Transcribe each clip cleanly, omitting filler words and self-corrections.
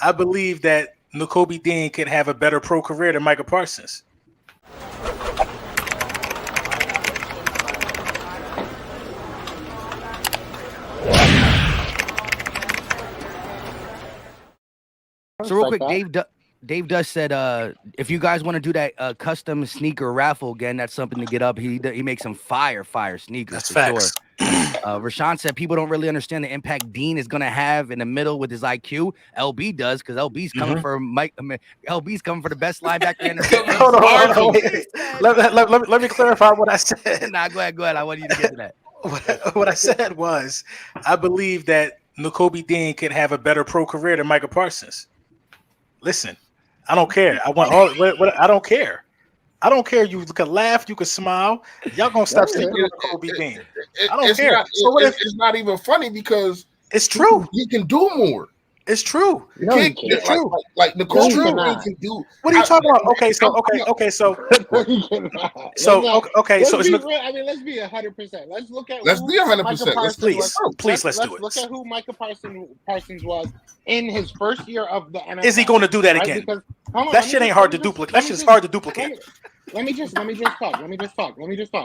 I believe that Nakobe Dean could have a better pro career than Michael Parsons. So real quick, Dave Dush said, if you guys want to do that custom sneaker raffle again, that's something to get up. He makes some fire sneakers. That's for facts. Sure. Rashawn said people don't really understand the impact Dean is gonna have in the middle with his IQ. LB does because LB's coming for Mike. LB's coming for the best linebacker in the league. Hold on. Wait. Let me clarify what I said. Nah, go ahead. I want you to get to that. What I said was, I believe that Nakobe Dean could have a better pro career than Michael Parsons. Listen, I don't care. I want all. I don't care. I don't care. You could laugh. You could smile. Y'all gonna stop sleeping on Nakobe Dean. I don't care. It's not even funny because it's true. He can do more. It's true. It's true. Like Nicole can do. What are you talking about? Okay, so So let's be 100%. Let's be 100%. Please, let's do it. Look at who Michael Parsons was in his first year of the NFL. Is he going to do that again? Because, that shit ain't hard to duplicate. That shit's hard to duplicate. Let me just talk.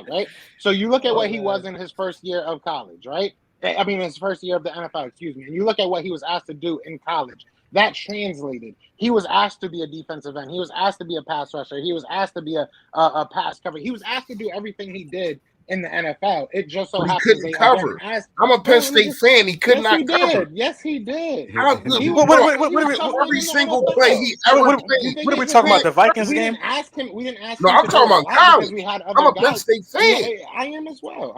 Right. So you look at what he was in his first year of college, right? I mean, his first year of the NFL, excuse me. And you look at what he was asked to do in college. That translated. He was asked to be a defensive end. He was asked to be a pass rusher. He was asked to be a pass cover. He was asked to do everything he did in the NFL. It just so happens he couldn't cover. I'm a Penn State fan. He could not cover. Yes, he did. Every single play he ever played. What are we talking about? The Vikings game? We didn't ask him. No, I'm talking about college. I'm a Penn State fan. I am as well.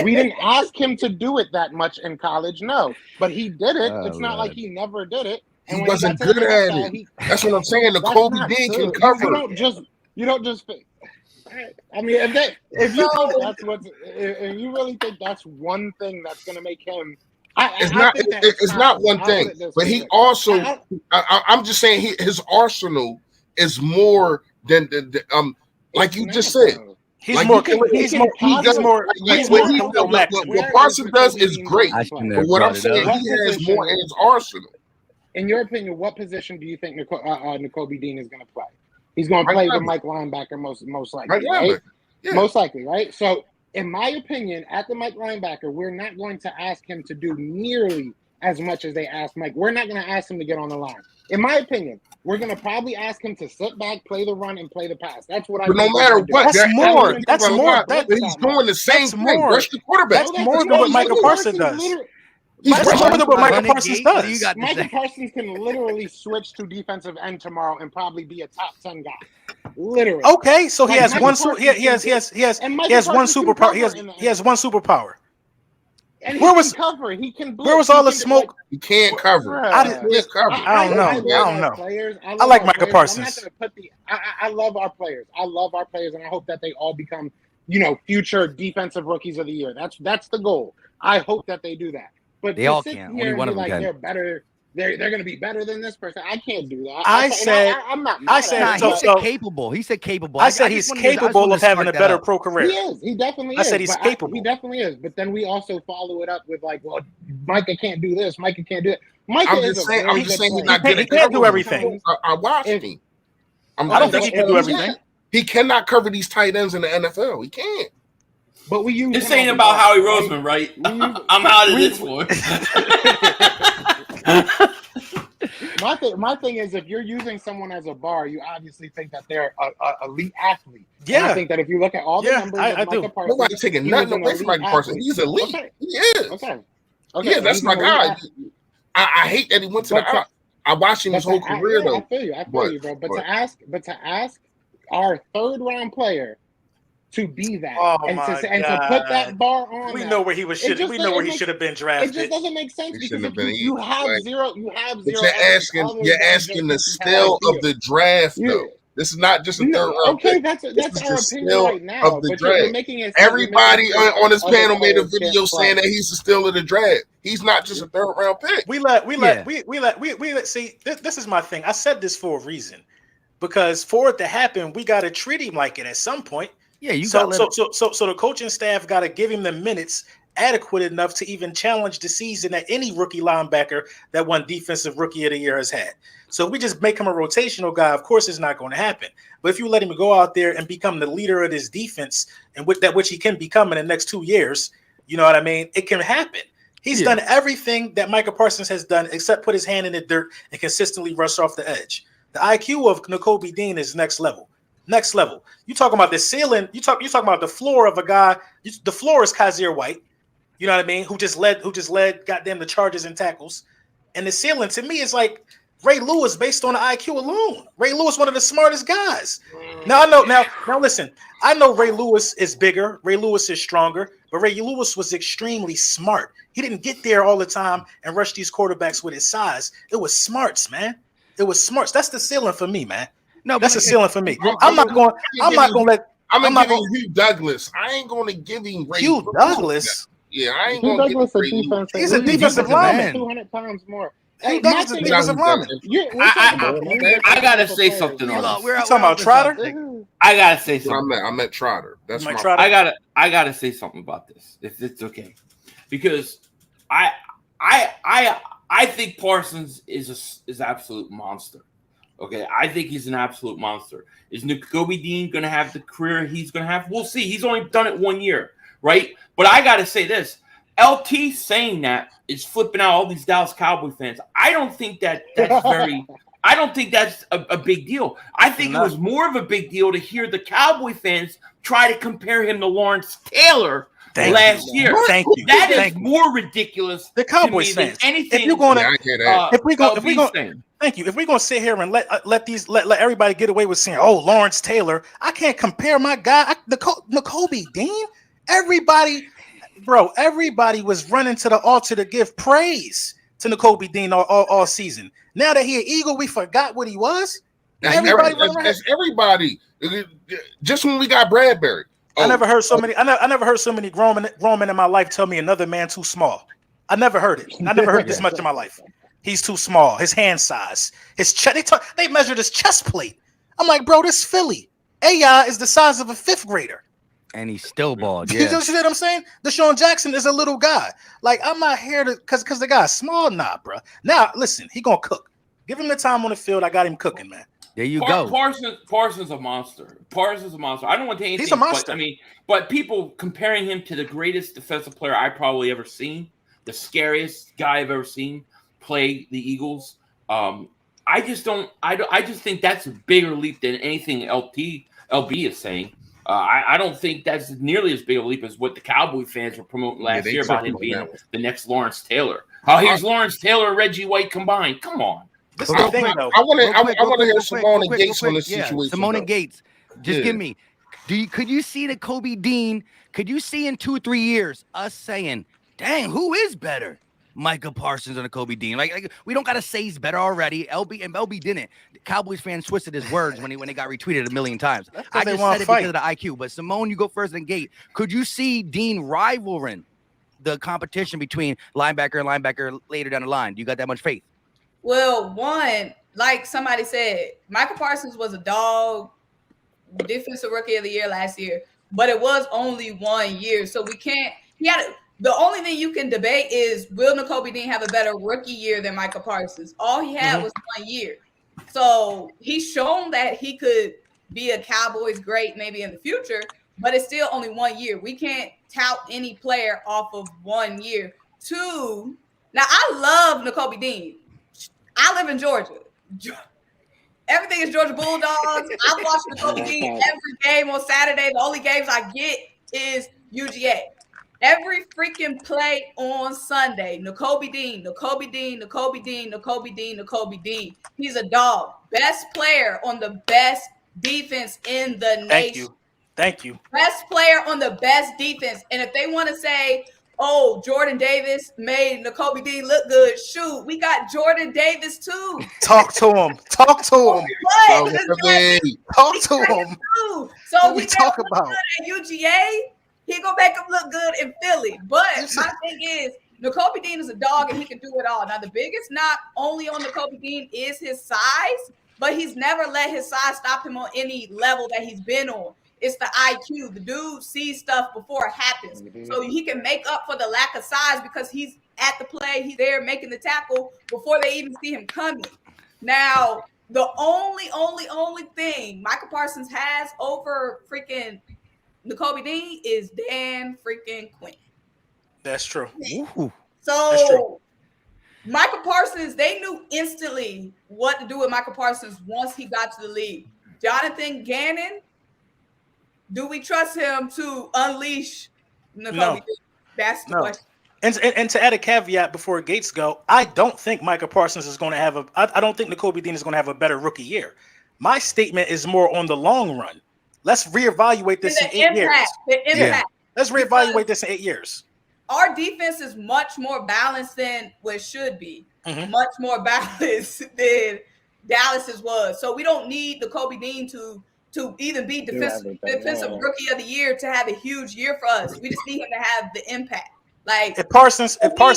We didn't ask him to do it that much in college, no. But he did it. It's not like he never did it. He wasn't good at it. That's what I'm saying. Nakobe Dean can cover. You don't just. I mean, if you really think that's one thing that's going to make him, it's not one thing. But he also, I'm just saying, his arsenal is more than like you just said. What Parsons does is great. But what I'm saying, he has more in his arsenal. In your opinion, what position do you think Nakobe Dean is going to play? He's going to play the Mike linebacker most likely, right? Yeah. Most likely, right? So, in my opinion, at the Mike linebacker, we're not going to ask him to do nearly as much as they asked Mike. We're not going to ask him to get on the line. In my opinion, we're going to probably ask him to sit back, play the run, and play the pass. That's what I. But no matter what, that's more. That's more. He's doing the same thing. Rush the quarterback. That's more than what Michael Parsons does. That's more than what Michael Parsons does. Michael Parsons can literally switch to defensive end tomorrow and probably be a top 10 guy. Literally. Okay, so he has one. He has one superpower. He has one superpower. Where was cover? He can. Where was all the smoke? He can't cover. I don't know. I like Michael Parsons. I love our players. And I hope that they all become, future defensive rookies of the year. That's the goal. I hope that they do that. But they all can't. Only one of them can. They're better. They're going to be better than this person. I can't do that. I'm not. He said capable. He said capable. I said he's capable of having a better pro career. He is. He definitely is. I said he's capable. He definitely is. But then we also follow it up with Micah can't do this. Micah can't do it. I'm just saying he's not good. He can't do everything. I watched him. I don't think he can do everything. He cannot cover these tight ends in the NFL. He can't. But we use. It's saying about Howie Roseman, right? I'm out of this one. My thing is, if you're using someone as a bar, you obviously think that they're an elite athlete. Yeah, and I think that if you look at all the numbers, I do. Parsons, nobody's taking nothing away from Michael Parsons. He's elite. Okay. He is. Okay. Yeah, that's my guy. I hate that he went to the. I watched him his whole career, though. I feel you, bro. But to ask our third round player to be that and to put that bar on. We know where he was. We know where he should have been drafted. It just doesn't make sense because you have zero. But you're asking the still of the draft, though. This is not just a third round. Okay, that's our opinion right now. Of the draft. Everybody on this panel made a video saying that he's the still of the draft. He's not just a third round pick. We see. This is my thing. I said this for a reason, because for it to happen, we got to treat him like it at some point. Yeah, so the coaching staff got to give him the minutes adequate enough to even challenge the season that any rookie linebacker that won Defensive Rookie of the Year has had. So if we just make him a rotational guy, of course it's not going to happen. But if you let him go out there and become the leader of this defense, and with that which he can become in the next 2 years, you know what I mean? It can happen. He's done everything that Micah Parsons has done except put his hand in the dirt and consistently rush off the edge. The IQ of Nakobe Dean is next level. Next level. You talking about the ceiling? You talking about the floor of a guy? The floor is Kaiser White. You know what I mean? Who just led goddamn the Chargers in tackles. And the ceiling to me is like Ray Lewis based on the IQ alone. Ray Lewis, one of the smartest guys. Now I know. Now listen. I know Ray Lewis is bigger. Ray Lewis is stronger. But Ray Lewis was extremely smart. He didn't get there all the time and rush these quarterbacks with his size. It was smarts, man. It was smarts. That's the ceiling for me, man. No, that's the ceiling for me. I'm not going to let. I'm gonna give him Hugh Douglas. I ain't going to give him Ray Hugh Douglas. Yeah, I ain't going to give him Ray Lewis. He's a defensive lineman. 200 pounds more. Hey, Douglas is a defensive lineman. I gotta say something on this. You talking about Trotter? I gotta say something. I meant Trotter. That's my. Trotter? I gotta say something about this, if it's okay, because I think Parsons is an absolute monster. Okay, I think he's an absolute monster. Is Nakobe Dean going to have the career he's going to have? We'll see. He's only done it 1 year, right? But I got to say this. LT saying that is flipping out all these Dallas Cowboy fans. I don't think that's very – I don't think that's a big deal. I think it was more of a big deal to hear the Cowboy fans try to compare him to Lawrence Taylor last year. Thank you. That is more ridiculous. The Cowboys fans. Anything. If you're going to – Thank you. If we're gonna sit here and let everybody get away with saying, "Oh, Lawrence Taylor," I can't compare my guy, Nakobe Dean. Everybody was running to the altar to give praise to Nakobe Dean all season. Now that he an Eagle, we forgot what he was. Everybody. Just when we got Bradbury, I never heard so many. I never heard so many grown men in my life tell me another man too small. I never heard it. I never heard this much in my life. He's too small. His hand size, his chest. They measured his chest plate. I'm like, bro, this Philly. AI is the size of a 5th grader, and he's still bald. Yeah, you know what I'm saying? Deshaun Jackson is a little guy. Like, I'm not here to because the guy's small, bro. Now listen, he gonna cook. Give him the time on the field. I got him cooking, man. There you go. Parsons a monster. Parsons a monster. I don't want to anything. He's a monster. But people comparing him to the greatest defensive player I probably ever seen, the scariest guy I've ever seen play the Eagles. I just think that's a bigger leap than anything LB is saying. I don't think that's nearly as big a leap as what the Cowboy fans were promoting last year about him being the next Lawrence Taylor. Here's Lawrence Taylor and Reggie White combined. Come on. I want to hear Simone and Gates on this situation. Simone and Gates, just give me. Could you see the Nakobe Dean? Could you see in 2-3 years us saying, "Dang, who is better, Micah Parsons or Nakobe Dean?" Like we don't gotta say he's better already. LB didn't. The Cowboys fans twisted his words when they got retweeted 1 million times. I just said it because of the IQ. But Simone, you go first and Gate. Could you see Dean rivaling the competition between linebacker and linebacker later down the line? Do you got that much faith? Well, one, like somebody said, Micah Parsons was a dog, defensive rookie of the year last year, but it was only 1 year. So we can't, the only thing you can debate is, will Nakobe Dean have a better rookie year than Micah Parsons? All he had was 1 year. So he's shown that he could be a Cowboys great maybe in the future, but it's still only 1 year. We can't tout any player off of 1 year. Two, now I love Nakobe Dean. I live in Georgia. Everything is Georgia Bulldogs. I watch Nakobe Dean every game on Saturday. The only games I get is UGA. Every freaking play on Sunday, Nakobe Dean. He's a dog. Best player on the best defense in the nation. Thank you. Best player on the best defense. And if they want to say, oh, Jordan Davis made Nakobe Dean look good, shoot, we got Jordan Davis too. Talk to him. Talk to him. Talk to him. So we talk about at UGA. He gonna make him look good in Philly. But my thing is, Nakobe Dean is a dog and he can do it all. Now, the biggest knock only on Nakobe Dean is his size, but he's never let his size stop him on any level that he's been on. It's the IQ. The dude sees stuff before it happens. So he can make up for the lack of size because he's at the play. He's there making the tackle before they even see him coming. Now, the only thing Michael Parsons has over freaking Nakobe Dean is Dan freaking Quinn. That's true. Ooh. So that's true. Michael Parsons, they knew instantly what to do with Michael Parsons once he got to the league. Jonathan Gannon, do we trust him to unleash Nakobe? No. That's the question. And to add a caveat before Gates go, I don't think Michael Parsons is going to have I don't think Nakobe Dean is going to have a better rookie year. My statement is more on the long run. Let's reevaluate this in 8 years. The impact. Yeah. Let's reevaluate this in 8 years. Our defense is much more balanced than what it should be. Much more balanced than Dallas's was. So we don't need Nakobe Dean to even be defensive rookie of the year to have a huge year for us. We just need him to have the impact. Like if Parsons get 5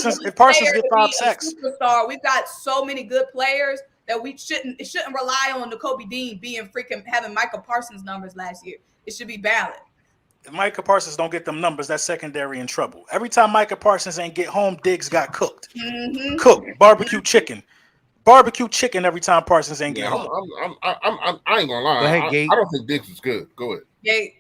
sacks, superstar. We've got so many good players that we shouldn't rely on Nakobe Dean being freaking having Michael Parsons numbers last year. It should be balanced. If Micah Parsons don't get them numbers, that's secondary in trouble. Every time Micah Parsons ain't get home, Diggs got cooked. Cooked. Barbecue chicken every time Parsons ain't get home. I ain't gonna lie. Go ahead, Gabe. I don't think Diggs is good. Go ahead. Gabe.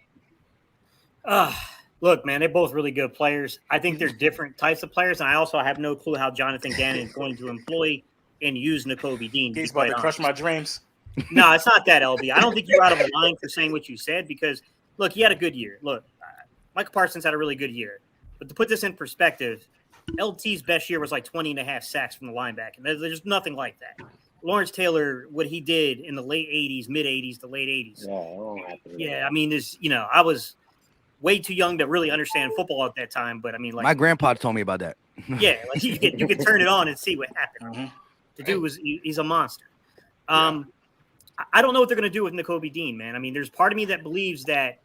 Look, man, they're both really good players. I think they're different types of players, and I also have no clue how Jonathan Gannon is going to employ and use Nakobe Dean. He's about to crush my dreams. No, it's not that, LB. I don't think you're out of line for saying what you said because – look, he had a good year. Look, Michael Parsons had a really good year. But to put this in perspective, LT's best year was like 20.5 sacks from the linebacker. There's nothing like that. Lawrence Taylor, what he did in the late 80s, mid 80s to late 80s. Yeah, I mean, I was way too young to really understand football at that time. But I mean, like my grandpa told me about that. Yeah, like you could turn it on and see what happened. The dude he's a monster. I don't know what they're going to do with Nakobe Dean, man. I mean, there's part of me that believes that,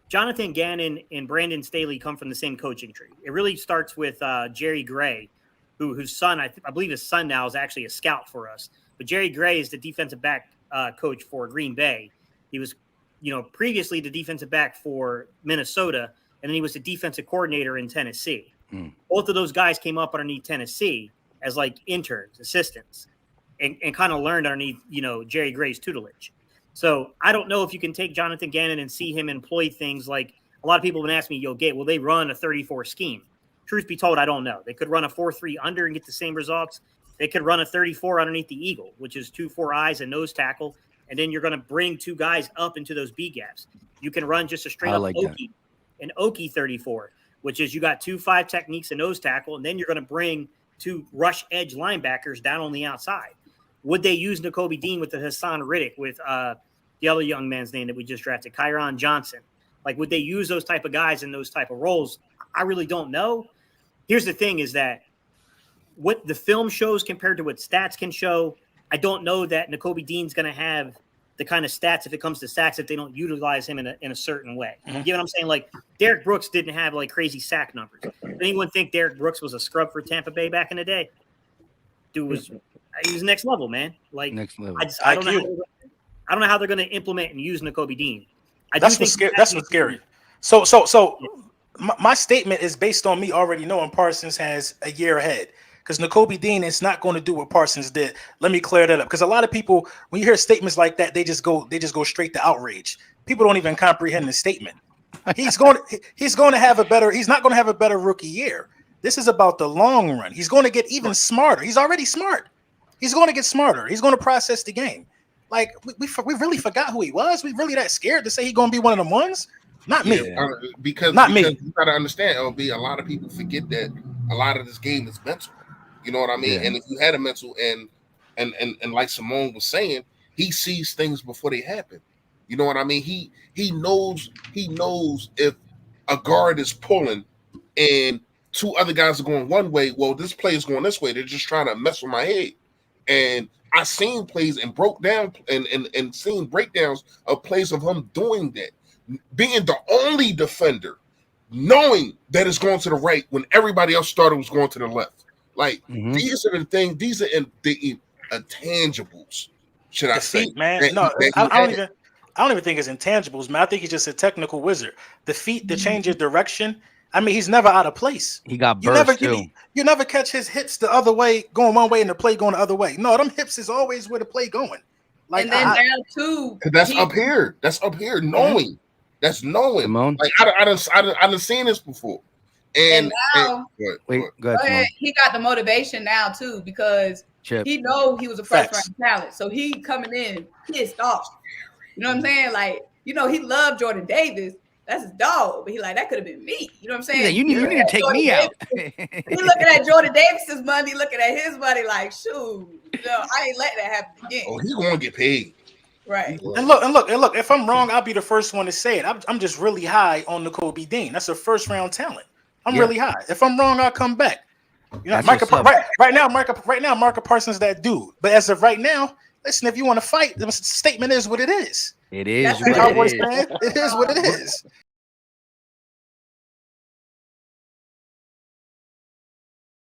Jonathan Gannon and Brandon Staley come from the same coaching tree. It really starts with Jerry Gray, whose son, I believe his son now is actually a scout for us. But Jerry Gray is the defensive back coach for Green Bay. He was, previously the defensive back for Minnesota, and then he was the defensive coordinator in Tennessee. Both of those guys came up underneath Tennessee as like interns, assistants, and kind of learned underneath, Jerry Gray's tutelage. So I don't know if you can take Jonathan Gannon and see him employ things like a lot of people have been asking me, Gabe, will they run a 34 scheme? Truth be told, I don't know. They could run a 4-3 under and get the same results. They could run a 34 underneath the Eagle, which is 2-4 eyes and nose tackle. And then you're going to bring two guys up into those B gaps. You can run just a straight up Okie 34, which is you got 2-5 techniques and nose tackle. And then you're going to bring two rush edge linebackers down on the outside. Would they use Nakobe Dean with the Hassan Riddick with the other young man's name that we just drafted, Kyron Johnson? Like, would they use those type of guys in those type of roles? I really don't know. Here's the thing is that what the film shows compared to what stats can show, I don't know that Nakobe Dean's going to have the kind of stats if it comes to sacks if they don't utilize him in a certain way. You know what I'm saying? Like, Derek Brooks didn't have, like, crazy sack numbers. Did anyone think Derek Brooks was a scrub for Tampa Bay back in the day? Dude was next level, man. Like, next level. I don't know how they're going to implement and use Nakobe Dean. That's what's scary. So my statement is based on me already knowing Parsons has a year ahead because Nakobe Dean is not going to do what Parsons did. Let me clear that up because a lot of people, when you hear statements like that, they just go straight to outrage. People don't even comprehend the statement. He's not going to have a better rookie year. This is about the long run. He's going to get even smarter. He's already smart. He's going to get smarter. He's going to process the game. Like, we really forgot who he was. We really that scared to say he's going to be one of them ones? Not me. Because you got to understand, LB, a lot of people forget that a lot of this game is mental. You know what I mean? Yeah. And if you had a mental and like Simone was saying, he sees things before they happen. You know what I mean? He knows if a guard is pulling and two other guys are going one way, well, this play is going this way. They're just trying to mess with my head. And I seen plays and broke down and seen breakdowns of plays of him doing that, being the only defender, knowing that it's going to the right when everybody else started was going to the left. Like these are the things. These are the intangibles. Should I say, man? No, I don't even. I don't even think it's intangibles, man. I think he's just a technical wizard. The feet to change your direction. I mean, he's never out of place. He got burst too. You never catch his hips the other way, going one way, and the play going the other way. No, them hips is always where the play going. Like, and then now too, that's up here. That's up here. Knowing. That's knowing. Simone? Like I done seen this before. And now, go ahead, he got the motivation now too because he know he was a first round talent, so he coming in pissed off. You know what I'm saying? Like, you know, he loved Jordan Davis. That's his dog, but he like, that could have been me. You know what I'm saying? You need to take Jordan me out. He looking at Jordan Davis's money, looking at his money, like, shoot, you know, I ain't letting that happen again. Oh, he's gonna get paid. Right. And look. If I'm wrong, I'll be the first one to say it. I'm just really high on Nakobe Dean. That's a first round talent. I'm really high. If I'm wrong, I'll come back. You know, right now, Micah Parsons that dude. But as of right now, listen, if you want to fight, the statement is what it is. It is. It is what it is.